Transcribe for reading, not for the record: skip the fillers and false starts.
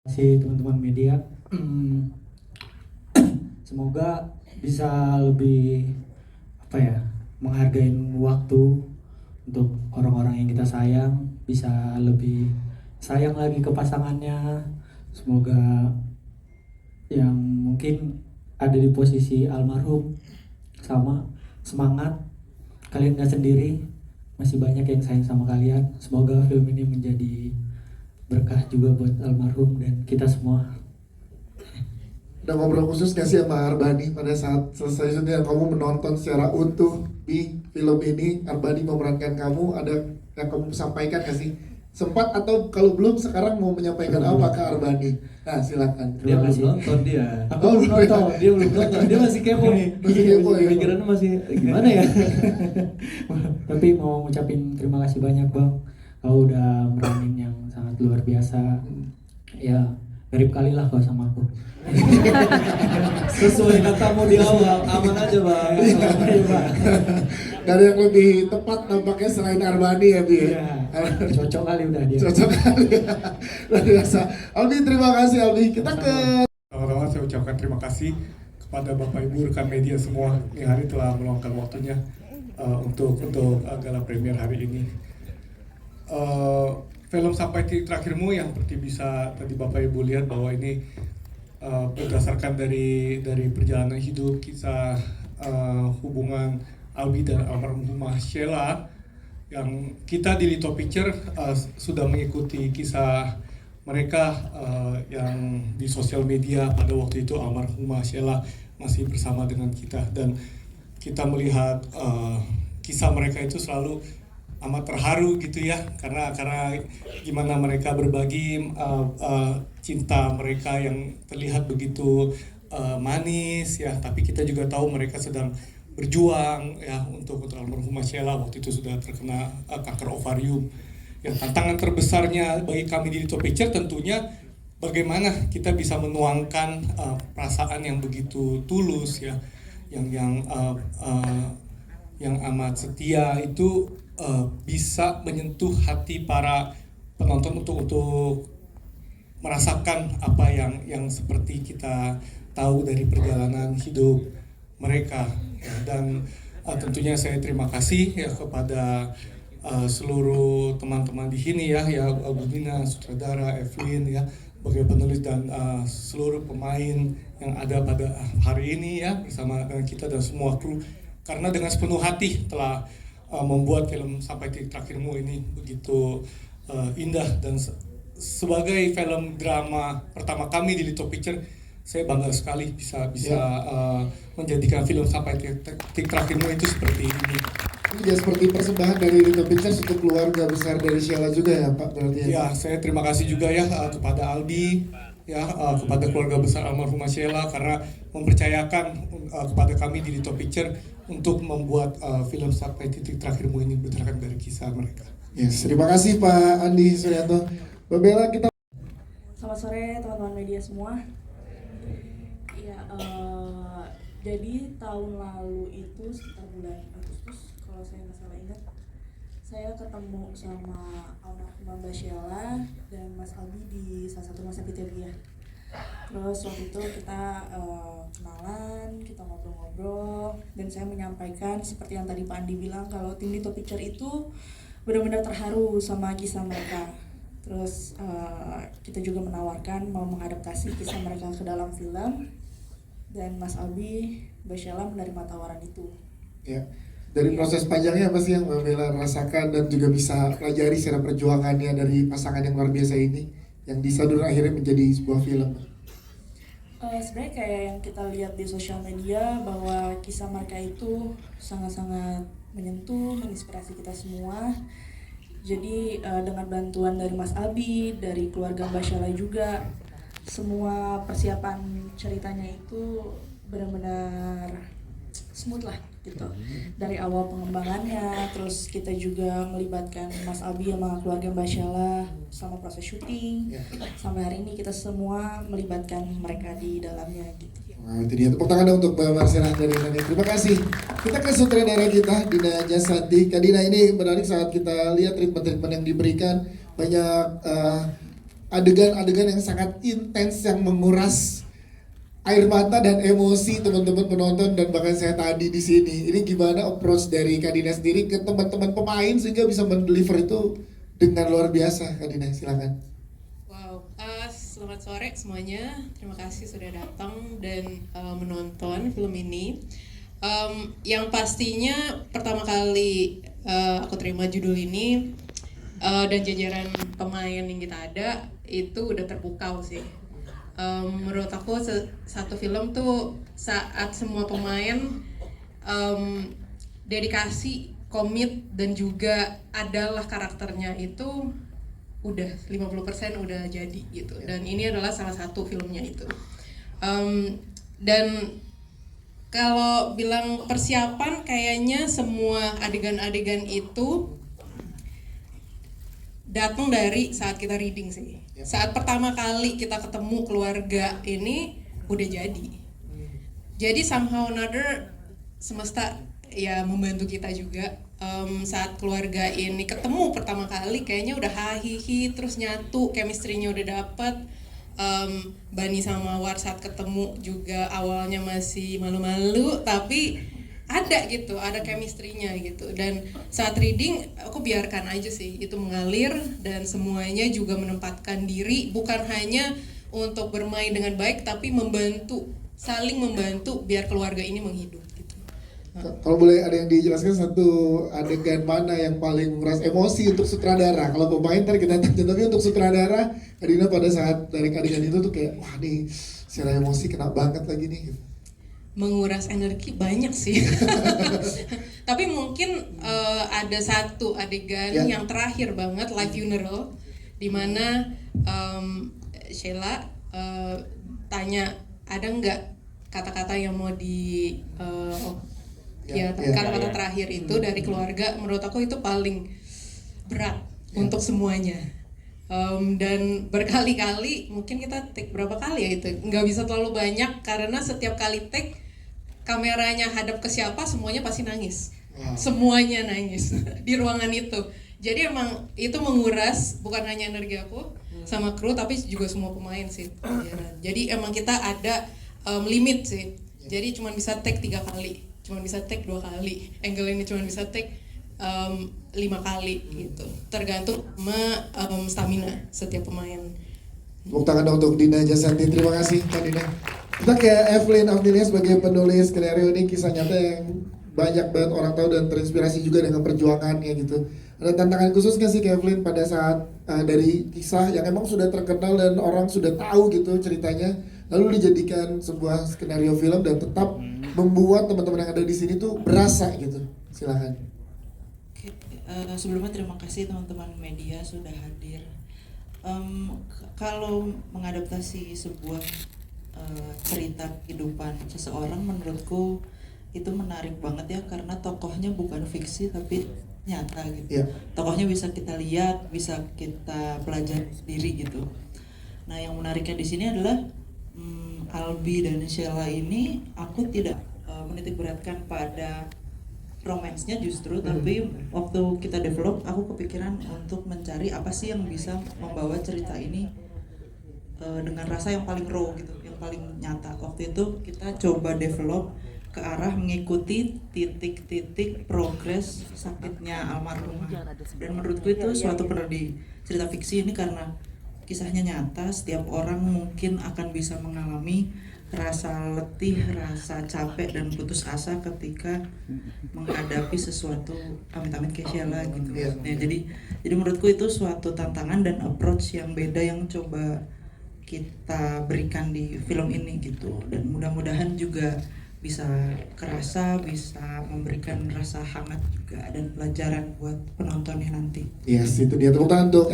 kasih teman-teman media. Semoga bisa lebih apa ya, menghargai waktu untuk orang-orang yang kita sayang, bisa lebih sayang lagi ke pasangannya. Semoga yang mungkin ada di posisi almarhum sama semangat, kalian gak sendiri, masih banyak yang sayang sama kalian. Semoga film ini menjadi berkah juga buat almarhum dan kita semua. Udah ngobrol khusus gak sih sama Arbani pada saat selesai syuting, kamu menonton secara utuh di film ini, Arbani memerankan kamu, ada yang kamu sampaikan gak sih? Sempat atau kalau belum sekarang mau menyampaikan apa ke Arbani? Nah silakan. Dia belum nonton dia. Aku belum nonton. Dia belum nonton. Dia masih kepo nih. Masih kepo ya? Pikirannya masih gimana ya? Tapi mau ngucapin terima kasih banyak Bang, kau udah meranin yang sangat luar biasa. Ya mirip kali lah kau sama aku. Sesuai katamu di awal, aman aja bang. Iya Bang. Gak ada yang lebih tepat nampaknya selain Arbani ya Bi. Iya. Cocok kali udah dia. Cocok kali. Luar biasa. Albi, terima kasih Albi. Kita ke Pertama-tama saya ucapkan terima kasih kepada Bapak Ibu rekan media semua yang hari telah meluangkan waktunya untuk gala premier hari ini. Film Sampai Titik Terakhirmu yang seperti bisa tadi Bapak Ibu lihat bahwa ini berdasarkan dari perjalanan hidup, kisah hubungan Albi dan almarhumah Sheila, yang kita di Lito Picture sudah mengikuti kisah mereka yang di sosial media pada waktu itu almarhumah Sheila masih bersama dengan kita, dan kita melihat kisah mereka itu selalu amat terharu gitu ya, karena gimana mereka berbagi cinta mereka yang terlihat begitu manis ya, tapi kita juga tahu mereka sedang berjuang ya untuk almarhumah Sheila waktu itu sudah terkena kanker ovarium. Yang tantangan terbesarnya bagi kami di Lito Picture tentunya bagaimana kita bisa menuangkan perasaan yang begitu tulus ya, yang amat setia itu bisa menyentuh hati para penonton untuk merasakan apa yang seperti kita tahu dari perjalanan hidup mereka ya. Dan tentunya saya terima kasih ya kepada seluruh teman-teman di sini ya Budina, sutradara, Evelyn ya, sebagai penulis, dan seluruh pemain yang ada pada hari ini ya bersama dengan kita dan semua kru, karena dengan sepenuh hati telah membuat film Sampai Titik Terakhirmu ini begitu indah. Dan sebagai film drama pertama kami di Lito Picture, saya bangga sekali bisa menjadikan film Sampai Titik Terakhirmu itu seperti ini. Ini ya seperti persembahan dari Lito Pictures untuk keluarga besar dari Sheila juga ya Pak, berarti ya? Ya, saya terima kasih juga ya kepada Aldi ya, kepada keluarga besar almarhumah Sheila karena mempercayakan kepada kami di Lito Picture untuk membuat film Sampai Titik Terakhirmu ini berdasarkan dari kisah mereka. Yes, terima kasih Pak Andi Suryanto. Mbak Bella, kita Selamat sore teman-teman media semua. Ya, jadi tahun lalu itu sekitar bulan Agustus, kalau saya nggak salah ingat, saya ketemu sama almarhumah Mbak Sheila dan Mas Albi di salah satu rumah sakit dia. Terus waktu itu kita kenalan, kita ngobrol-ngobrol, dan saya menyampaikan seperti yang tadi Pak Andi bilang, kalau tim Lito Picture itu benar-benar terharu sama kisah mereka. Terus kita juga menawarkan mau mengadaptasi kisah mereka ke dalam film, dan Mas Albi, Mbak Sheila menerima tawaran itu. ya, dari proses panjangnya apa sih yang Mbak Bella rasakan dan juga bisa pelajari secara perjuangannya dari pasangan yang luar biasa ini yang disadur akhirnya menjadi sebuah film? Sebenarnya kayak yang kita lihat di sosial media bahwa kisah mereka itu sangat-sangat menyentuh, menginspirasi kita semua. Jadi dengan bantuan dari Mas Albi, dari keluarga Mbak Sheila juga, semua persiapan ceritanya itu benar-benar smooth lah gitu. Dari awal pengembangannya, terus kita juga melibatkan Mas Albi sama keluarga Mbak Sheila sama proses syuting. Sampai hari ini kita semua melibatkan mereka di dalamnya gitu. Nah, itu dia. Tepuk tangan dong untuk Mbak Marcella dari Nani. Terima kasih. Kita ke sutradara kita, Dina Jasanti. Kak Dina, ini menarik saat kita lihat treatment-treatment yang diberikan. Banyak adegan-adegan yang sangat intens yang menguras air mata dan emosi teman-teman penonton dan bahkan saya tadi di sini. Ini gimana approach dari Kak Dina sendiri ke teman-teman pemain sehingga bisa mendeliver itu dengan luar biasa. Kak Dina, silakan. Wow, selamat sore semuanya. Terima kasih sudah datang dan menonton film ini. Yang pastinya pertama kali aku terima judul ini dan jajaran pemain yang kita ada itu udah terpukau sih. Menurut aku satu film tuh saat semua pemain dedikasi, komit dan juga adalah karakternya itu udah 50% udah jadi gitu. Dan ini adalah salah satu filmnya itu. Dan kalau bilang persiapan kayaknya semua adegan-adegan itu datang dari saat kita reading sih. Saat pertama kali kita ketemu keluarga ini udah jadi. Jadi somehow another semesta ya membantu kita juga. Saat keluarga ini ketemu pertama kali kayaknya udah hahihi terus nyatu, chemistry-nya udah dapet. Bani sama War saat ketemu juga awalnya masih malu-malu tapi ada gitu, ada chemistry-nya gitu. Dan saat reading aku biarkan aja sih itu mengalir dan semuanya juga menempatkan diri bukan hanya untuk bermain dengan baik tapi membantu, saling membantu biar keluarga ini menghidup gitu. Kalau boleh ada yang dijelaskan satu adegan mana yang paling menguras emosi untuk sutradara? Kalau pemain ntar kita tanya, tapi untuk sutradara, Kak Dina pada saat dari adegan itu tuh kayak wah nih secara emosi kena banget lagi nih gitu. Menguras energi banyak sih. Tapi mungkin ada satu adegan yang terakhir banget live funeral di mana Sheila tanya ada nggak kata-kata yang mau di kata-kata terakhir itu dari keluarga. Menurut aku itu paling berat untuk semuanya. Dan berkali-kali mungkin kita take berapa kali ya itu nggak bisa terlalu banyak karena setiap kali take kameranya hadap ke siapa semuanya pasti nangis. Semuanya nangis di ruangan itu. Jadi emang itu menguras bukan hanya energi aku sama kru tapi juga semua pemain sih. Jadi emang kita ada limit sih. Jadi cuma bisa take 3 kali, cuma bisa take 2 kali. Angle ini cuma bisa take 5 kali gitu. Tergantung sama stamina setiap pemain. Tepuk tangan dong untuk Dina Jasanti. Terima kasih Kak Dina. Kita ke Evelyn Afdilia sebagai penulis skenario. Ini kisah nyata yang banyak banget orang tahu dan terinspirasi juga dengan perjuangannya gitu. Ada tantangan khusus nggak sih Kak Evelyn pada saat dari kisah yang emang sudah terkenal dan orang sudah tahu gitu ceritanya, lalu dijadikan sebuah skenario film dan tetap membuat teman-teman yang ada di sini tuh berasa gitu. Silakan. Sebelumnya terima kasih teman-teman media sudah hadir. Kalau mengadaptasi sebuah cerita kehidupan seseorang menurutku itu menarik banget ya karena tokohnya bukan fiksi tapi nyata gitu. Tokohnya bisa kita lihat, bisa kita pelajari sendiri gitu. Nah yang menariknya di sini adalah Albi dan Sheila ini aku tidak menitik beratkan pada romansnya justru, tapi waktu kita develop aku kepikiran untuk mencari apa sih yang bisa membawa cerita ini dengan rasa yang paling raw gitu, yang paling nyata. Waktu itu kita coba develop ke arah mengikuti titik-titik progres sakitnya almarhumah. Dan menurutku itu suatu perlu di cerita fiksi ini karena kisahnya nyata, setiap orang mungkin akan bisa mengalami rasa letih, rasa capek dan putus asa ketika menghadapi sesuatu amit-amit kayak Sheila gitu. Nah, jadi menurutku itu suatu tantangan dan approach yang beda yang coba kita berikan di film ini gitu. Dan mudah-mudahan juga bisa kerasa, bisa memberikan rasa hangat juga dan pelajaran buat penontonnya nanti. Yes, itu dia tepuk tangan untuk